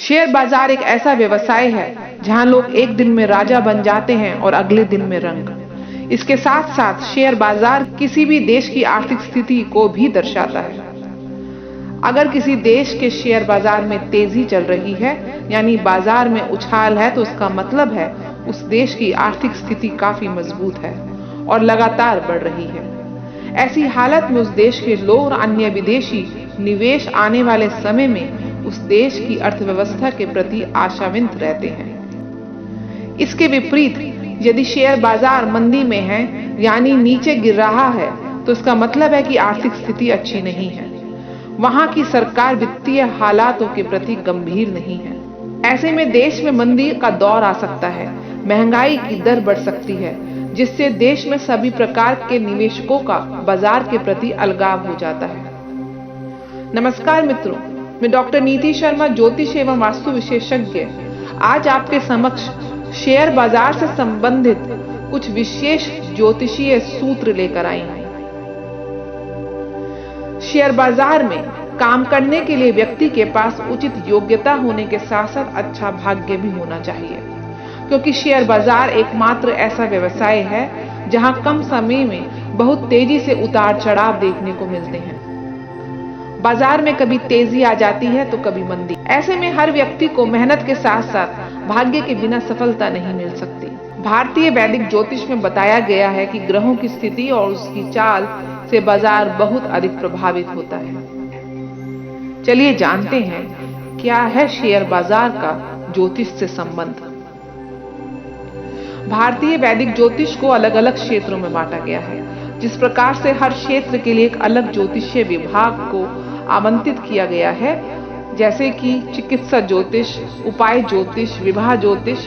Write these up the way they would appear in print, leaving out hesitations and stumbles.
Share बाजार एक ऐसा व्यवसाय है जहां लोग एक दिन में राजा बन जाते हैं और अगले दिन में रंक। इसके साथ साथ शेयर बाजार किसी भी देश की आर्थिक स्थिति को भी दर्शाता है। अगर किसी देश के शेयर बाजार में तेजी चल रही है, यानी बाजार में उछाल है, तो उसका मतलब है उस देश की आर्थिक स्थिति काफी मजबूत है और लगातार बढ़ रही है। ऐसी हालत में उस देश के लोग और अन्य विदेशी निवेश आने वाले समय में उस देश की अर्थव्यवस्था के प्रति आशावान रहते हैं। इसके विपरीत यदि शेयर बाजार मंदी में है, यानी नीचे गिर रहा है, तो इसका मतलब है कि आर्थिक स्थिति अच्छी नहीं है। वहां की सरकार वित्तीय हालातों के प्रति गंभीर नहीं है। ऐसे में देश में मंदी का दौर आ सकता है, महंगाई की दर बढ़ सकती है, जिससे देश में सभी प्रकार के निवेशकों का बाजार के प्रति अलगाव हो जाता है। नमस्कार मित्रों, मैं डॉक्टर नीति शर्मा, ज्योतिष एवं वास्तु विशेषज्ञ, आज आपके समक्ष शेयर बाजार से संबंधित कुछ विशेष ज्योतिषीय सूत्र लेकर आई हूं। शेयर बाजार में काम करने के लिए व्यक्ति के पास उचित योग्यता होने के साथ साथ अच्छा भाग्य भी होना चाहिए, क्योंकि शेयर बाजार एकमात्र ऐसा व्यवसाय है जहां कम समय में बहुत तेजी से उतार चढ़ाव देखने को मिलते हैं। बाजार में कभी तेजी आ जाती है तो कभी मंदी। ऐसे में हर व्यक्ति को मेहनत के साथ साथ भाग्य के बिना सफलता नहीं मिल सकती। भारतीय वैदिक ज्योतिष में बताया गया है कि ग्रहों की स्थिति और उसकी चाल से बाजार बहुत अधिक प्रभावित होता है। चलिए जानते हैं क्या है शेयर बाजार का ज्योतिष से संबंध। भारतीय वैदिक ज्योतिष को अलग अलग क्षेत्रों में बांटा गया है। जिस प्रकार से हर क्षेत्र के लिए एक अलग ज्योतिषीय विभाग को आमंत्रित किया गया है, जैसे कि चिकित्सा ज्योतिष, उपाय ज्योतिष, विवाह ज्योतिष,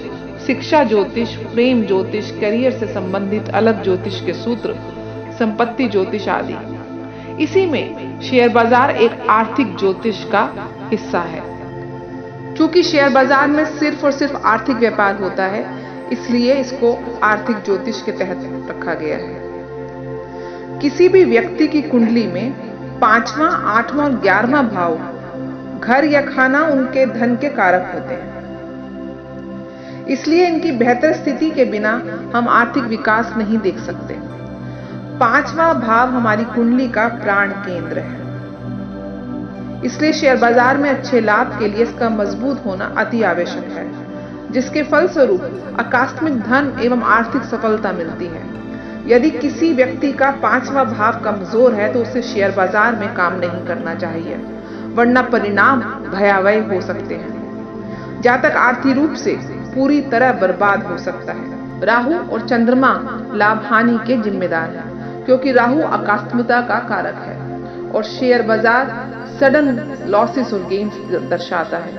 शिक्षा ज्योतिष, प्रेम ज्योतिष, करियर से संबंधित अलग ज्योतिष के सूत्र, संपत्ति ज्योतिष आदि। इसी में शेयर बाजार एक आर्थिक ज्योतिष का हिस्सा है। क्योंकि शेयर बाजार में सिर्फ और सिर्फ आर्थिक व्यापार होता है, इसलिए इसको आर्थिक ज्योतिष के तहत रखा गया है। किसी भी व्यक्ति की कुंडली में 5वां, 8वां और 11वां भाव, घर या खाना उनके धन के कारक होते हैं। इसलिए इनकी बेहतर स्थिति के बिना हम आर्थिक विकास नहीं देख सकते। 5वां भाव हमारी कुंडली का प्राण केंद्र है। इसलिए शेयर बाजार में अच्छे लाभ के लिए इसका मजबूत होना अति आवश्यक है, जिसके फलस्वरूप आकस्मिक धन एवं आर्थिक सफलता मिलती है। यदि किसी व्यक्ति का 5वां भाव कमजोर है तो उसे शेयर बाजार में काम नहीं करना चाहिए, वरना परिणाम भयावह हो सकते हैं। जातक आर्थिक रूप से पूरी तरह बर्बाद हो सकता है। राहु और चंद्रमा लाभ हानि के जिम्मेदार हैं, क्योंकि राहु आकस्मिकता का कारक है और शेयर बाजार सडन लॉसेस और गेन्स दर्शाता है,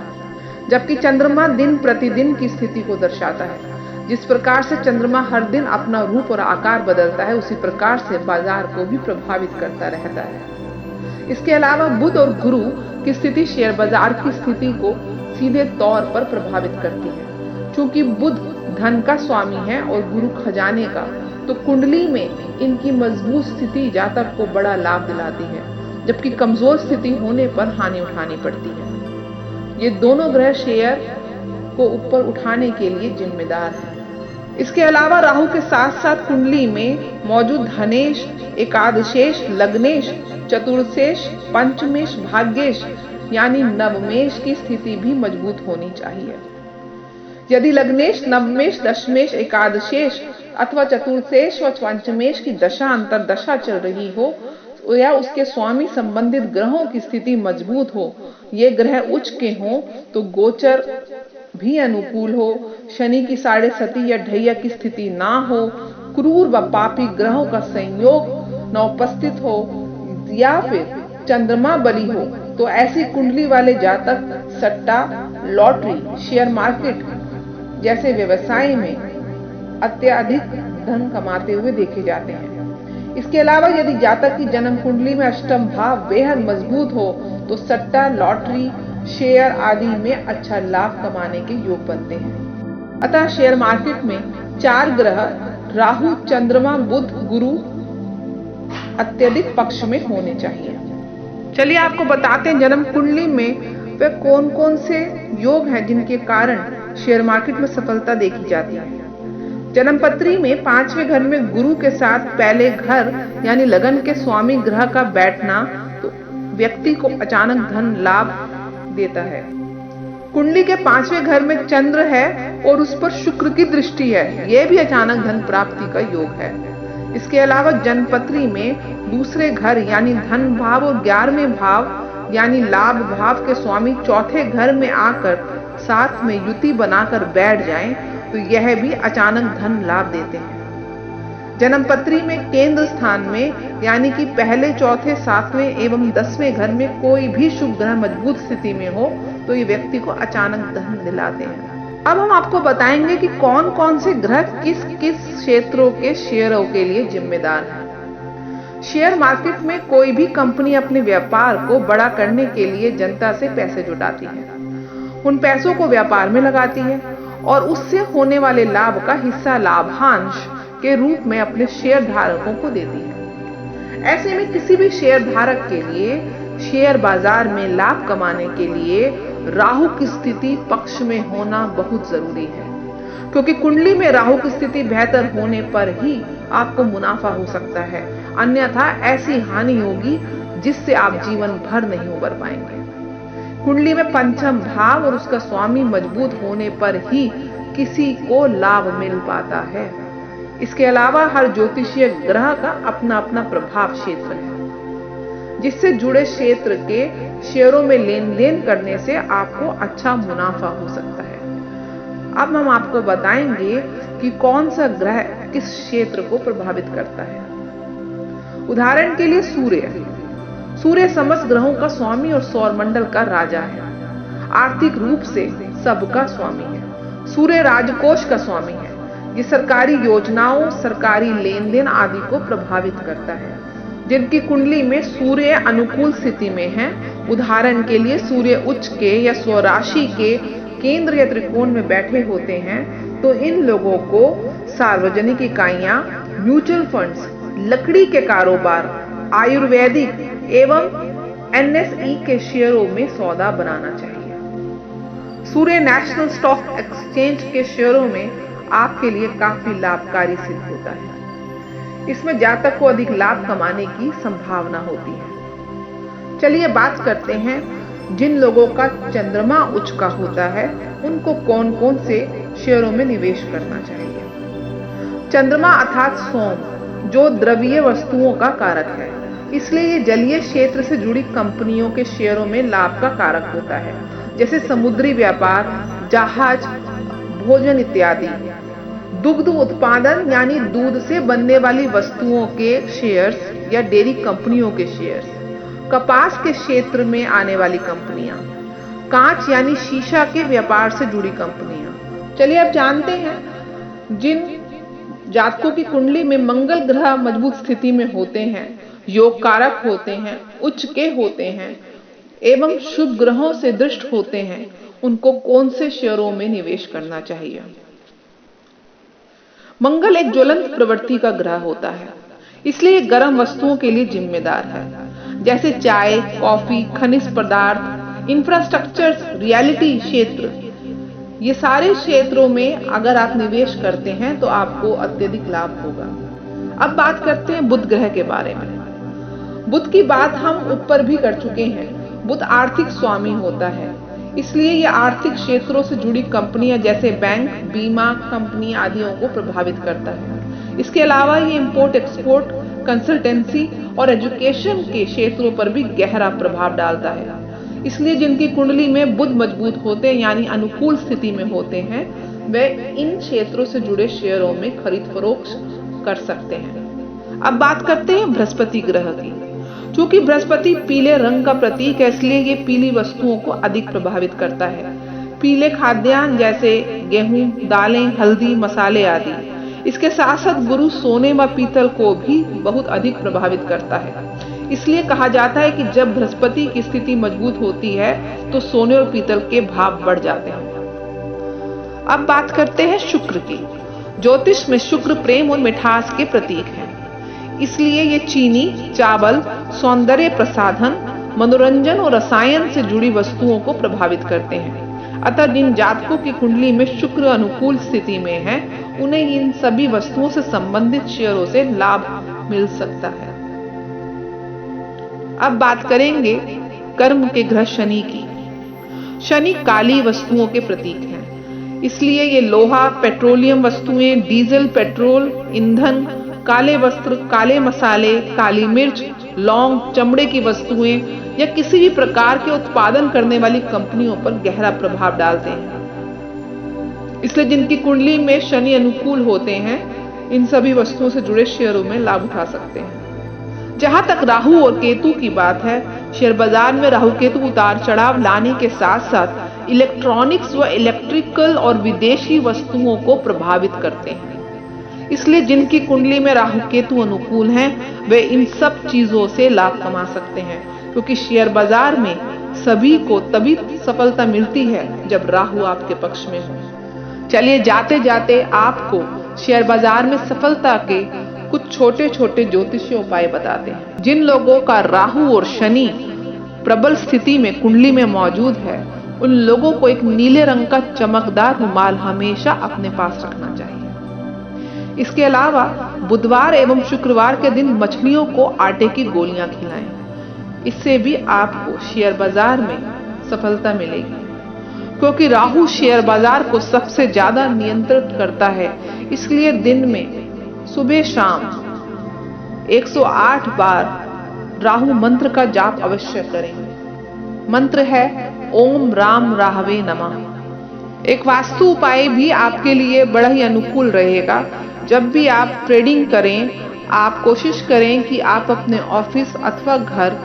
जबकि चंद्रमा दिन प्रतिदिन की स्थिति को दर्शाता है। जिस प्रकार से चंद्रमा हर दिन अपना रूप और आकार बदलता है, उसी प्रकार से बाजार को भी प्रभावित करता रहता है। इसके अलावा बुध और गुरु की स्थिति शेयर बाजार की स्थिति को सीधे तौर पर प्रभावित करती है। क्योंकि बुध धन का स्वामी है और गुरु खजाने का, तो कुंडली में इनकी मजबूत स्थिति जातक को बड़ा लाभ दिलाती है, जबकि कमजोर स्थिति होने पर हानि उठानी पड़ती है। ये दोनों ग्रह शेयर को ऊपर उठाने के लिए जिम्मेदार हैं। इसके अलावा राहु के साथ साथ कुंडली में मौजूद धनेश, एकादशेश, लग्नेश, चतुर्थेश, पंचमेश, भाग्येश यानी नवमेश की स्थिति भी मजबूत होनी चाहिए। यदि लग्नेश, नवमेश, दशमेश, एकादशेश अथवा चतुर्थेश व पंचमेश की दशा अंतरदशा चल रही हो या उसके स्वामी संबंधित ग्रहों की स्थिति मजबूत हो, ये ग्रह उच्च के हों तो गोचर भी अनुकूल हो, शनि की 7.5 या ढैया की स्थिति ना हो, क्रूर व पापी ग्रहों का संयोग न उपस्थित हो या फिर चंद्रमा बली हो, तो ऐसी कुंडली वाले जातक सट्टा, लॉटरी, शेयर मार्केट जैसे व्यवसाय में अत्यधिक धन कमाते हुए देखे जाते हैं। इसके अलावा यदि जातक की जन्म कुंडली में अष्टम भाव बेहद मजबूत हो तो सट्टा, लॉटरी, शेयर आदि में अच्छा लाभ कमाने के योग बनते हैं। अतः शेयर मार्केट में 4 ग्रह राहु, चंद्रमा, बुध, गुरु अत्यधिक पक्ष में होने चाहिए। चलिए आपको बताते हैं जन्म कुंडली में वे कौन कौन से योग हैं जिनके कारण शेयर मार्केट में सफलता देखी जाती है। जन्मपत्री में 5वें घर में गुरु के साथ पहले घर यानी लगन के स्वामी ग्रह का बैठना तो व्यक्ति को अचानक धन लाभ देता है। कुंडली के 5वें घर में चंद्र है और उस पर शुक्र की दृष्टि है, यह भी अचानक धन प्राप्ति का योग है। इसके अलावा जन्मपत्री में दूसरे घर यानी धन भाव और 11वें भाव यानी लाभ भाव के स्वामी चौथे घर में आकर साथ में युति बनाकर बैठ जाएं तो यह भी अचानक धन लाभ देते हैं। जन्मपत्री में केंद्र स्थान में यानी कि पहले, चौथे, 7वें एवं 10वें घर में कोई भी शुभ ग्रह मजबूत स्थिति में हो तो ये व्यक्ति को अचानक धन दिलाते हैं। अब हम आपको बताएंगे कि कौन कौन से ग्रह किस किस क्षेत्रों के शेयरों के लिए जिम्मेदार हैं। शेयर मार्केट में कोई भी कंपनी अपने व्यापार को बड़ा करने के लिए जनता से पैसे जुटाती है, उन पैसों को व्यापार में लगाती है और उससे होने वाले लाभ का हिस्सा लाभांश के रूप में अपने शेयर धारकों को देती है। ऐसे में किसी भी शेयर धारक के लिए शेयर बाजार में लाभ कमाने के लिए राहु की स्थिति पक्ष में होना बहुत जरूरी है, क्योंकि कुंडली में राहु की स्थिति बेहतर होने पर ही आपको मुनाफा हो सकता है, अन्यथा ऐसी हानि होगी जिससे आप जीवन भर नहीं उबर पाएंगे। कुंडली में 5म भाव और उसका स्वामी मजबूत होने पर ही किसी को लाभ मिल पाता है। इसके अलावा हर ज्योतिषीय ग्रह का अपना अपना प्रभाव क्षेत्र है, जिससे जुड़े क्षेत्र के शेयरों में लेन देन करने से आपको अच्छा मुनाफा हो सकता है। अब हम आपको बताएंगे कि कौन सा ग्रह किस क्षेत्र को प्रभावित करता है। उदाहरण के लिए सूर्य समस्त ग्रहों का स्वामी और सौर मंडल का राजा है, आर्थिक रूप से सबका स्वामी है। सूर्य राजकोष का स्वामी है, ये सरकारी योजनाओं, सरकारी लेन देन आदि को प्रभावित करता है। जिनकी कुंडली में सूर्य अनुकूल स्थिति में है, उदाहरण के लिए सूर्य उच्च के या स्वराशि के केंद्र या त्रिकोण में बैठे होते हैं, तो इन लोगों को सार्वजनिक इकाइयां, म्यूचुअल फंड्स, लकड़ी के कारोबार, आयुर्वेदिक एवं NSE के शेयरों में सौदा बनाना चाहिए। सूर्य नेशनल स्टॉक एक्सचेंज के शेयरों में आपके लिए काफी लाभकारी सिद्ध होता है। इसमें जातक को अधिक लाभ कमाने की संभावना होती है। चलिए बात करते हैं जिन लोगों का चंद्रमा उच्च का होता है उनको कौन कौन से शेयरों में निवेश करना चाहिए। चंद्रमा अर्थात सोम जो द्रव्य वस्तुओं का कारक है, इसलिए ये जलीय क्षेत्र से जुड़ी कंपनियों के शेयरों में लाभ का कारक होता है, जैसे समुद्री व्यापार, जहाज, भोजन इत्यादि। दुग्ध उत्पादन यानी दूध से बनने वाली वस्तुओं के शेयर्स या डेयरी कंपनियों के शेयर्स, कपास के क्षेत्र में आने वाली कंपनियां, कांच यानी शीशा के व्यापार से जुड़ी कंपनियां। चलिए अब जानते हैं जिन जातकों की कुंडली में मंगल ग्रह मजबूत स्थिति में होते हैं, योग कारक होते हैं, उच्च के होते हैं एवं शुभ ग्रहों से दृष्ट होते हैं, उनको कौन से शेयरों में निवेश करना चाहिए। मंगल एक ज्वलंत प्रवृत्ति का ग्रह होता है, इसलिए गर्म वस्तुओं के लिए जिम्मेदार है, जैसे चाय, कॉफी, खनिज पदार्थ, इंफ्रास्ट्रक्चर, रियलिटी क्षेत्र। ये सारे क्षेत्रों में अगर आप निवेश करते हैं तो आपको अत्यधिक लाभ होगा। अब बात करते हैं बुध ग्रह के बारे में। बुध की बात हम ऊपर भी कर चुके हैं। बुध आर्थिक स्वामी होता है, इसलिए यह आर्थिक क्षेत्रों से जुड़ी कंपनियां जैसे बैंक, बीमा कंपनी आदियों को प्रभावित करता है। इसके अलावा ये इंपोर्ट एक्सपोर्ट, कंसल्टेंसी और एजुकेशन के क्षेत्रों पर भी गहरा प्रभाव डालता है। इसलिए जिनकी कुंडली में बुध मजबूत होते हैं यानी अनुकूल स्थिति में होते हैं, वे इन क्षेत्रों से जुड़े शेयरों में खरीद फरोख्त कर सकते हैं। अब बात करते हैं बृहस्पति ग्रह की। क्योंकि बृहस्पति पीले रंग का प्रतीक है, इसलिए ये पीली वस्तुओं को अधिक प्रभावित करता है। पीले खाद्यान्न जैसे गेहूं, दालें, हल्दी, मसाले आदि। इसके साथ साथ गुरु सोने व पीतल को भी बहुत अधिक प्रभावित करता है। इसलिए कहा जाता है कि जब बृहस्पति की स्थिति मजबूत होती है तो सोने और पीतल के भाव बढ़ जाते हैं। अब बात करते हैं शुक्र की। ज्योतिष में शुक्र प्रेम और मिठास के प्रतीक हैं, इसलिए ये चीनी, चावल, सौंदर्य प्रसाधन, मनोरंजन और रसायन से जुड़ी वस्तुओं को प्रभावित करते हैं। अतः जिन जातकों की कुंडली में शुक्र अनुकूल स्थिति में है, उन्हें इन सभी वस्तुओं से संबंधित शेयरों से लाभ मिल सकता है। अब बात करेंगे कर्म के ग्रह शनि की। शनि काली वस्तुओं के प्रतीक हैं, इसलिए ये लोहा, पेट्रोलियम वस्तुएं, डीजल, पेट्रोल, ईंधन, काले वस्त्र, काले मसाले, काली मिर्च, लौंग, चमड़े की वस्तुएं या किसी भी प्रकार के उत्पादन करने वाली कंपनियों पर गहरा प्रभाव डालते हैं। इसलिए जिनकी कुंडली में शनि अनुकूल होते हैं, इन सभी वस्तुओं से जुड़े शेयरों में लाभ उठा सकते हैं। जहां तक राहु और केतु की बात है, शेयर बाजार में राहु केतु उतार चढ़ाव लाने के साथ साथ इलेक्ट्रॉनिक्स व इलेक्ट्रिकल और विदेशी वस्तुओं को प्रभावित करते हैं। इसलिए जिनकी कुंडली में राहु केतु अनुकूल हैं, वे इन सब चीजों से लाभ कमा सकते हैं, क्योंकि शेयर बाजार में सभी को तभी सफलता मिलती है जब राहु आपके पक्ष में हो। चलिए जाते जाते आपको शेयर बाजार में सफलता के कुछ छोटे छोटे ज्योतिषीय उपाय बताते हैं। जिन लोगों का राहु और शनि प्रबल स्थिति में कुंडली में मौजूद है, उन लोगों को एक नीले रंग का चमकदार रुमाल हमेशा अपने पास रखना चाहिए। इसके अलावा बुधवार एवं शुक्रवार के दिन मछलियों को आटे की गोलियां खिलाएं। इससे भी आपको शेयर बाजार में सफलता मिलेगी, क्योंकि राहु शेयर बाजार को सबसे ज्यादा नियंत्रित करता है। इसलिए दिन में सुबह शाम 108 बार राहु मंत्र का जाप अवश्य करें। मंत्र है ओम राम राहवे नमः। एक वास्तु उपाय भी आपके लिए बड़ा ही अनुकूल रहेगा। जब भी आप ट्रेडिंग करें, आप कोशिश करें कि आप अपने ऑफिस अथवा घर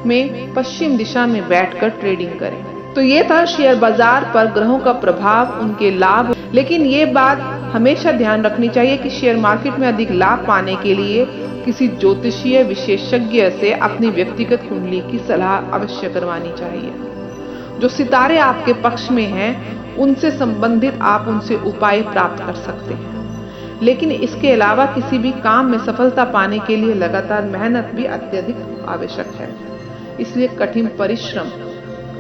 में पश्चिम दिशा में बैठकर ट्रेडिंग करें। तो ये था शेयर बाजार पर ग्रहों का प्रभाव, उनके लाभ। लेकिन ये बात हमेशा ध्यान रखनी चाहिए कि शेयर मार्केट में अधिक लाभ पाने के लिए किसी ज्योतिषीय विशेषज्ञ से अपनी व्यक्तिगत कुंडली की सलाह अवश्य करवानी चाहिए। जो सितारे आपके पक्ष में हैं, उनसे संबंधित आप उनसे उपाय प्राप्त कर सकते हैं। लेकिन इसके अलावा किसी भी काम में सफलता पाने के लिए लगातार मेहनत भी अत्यधिक आवश्यक है। इसलिए कठिन परिश्रम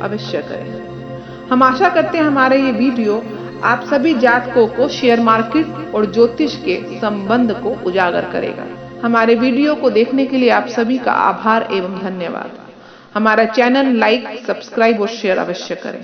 अवश्य करें। हम आशा करते हैं हमारा ये वीडियो आप सभी जातकों को शेयर मार्केट और ज्योतिष के संबंध को उजागर करेगा। हमारे वीडियो को देखने के लिए आप सभी का आभार एवं धन्यवाद। हमारा चैनल लाइक, सब्सक्राइब और शेयर अवश्य करें।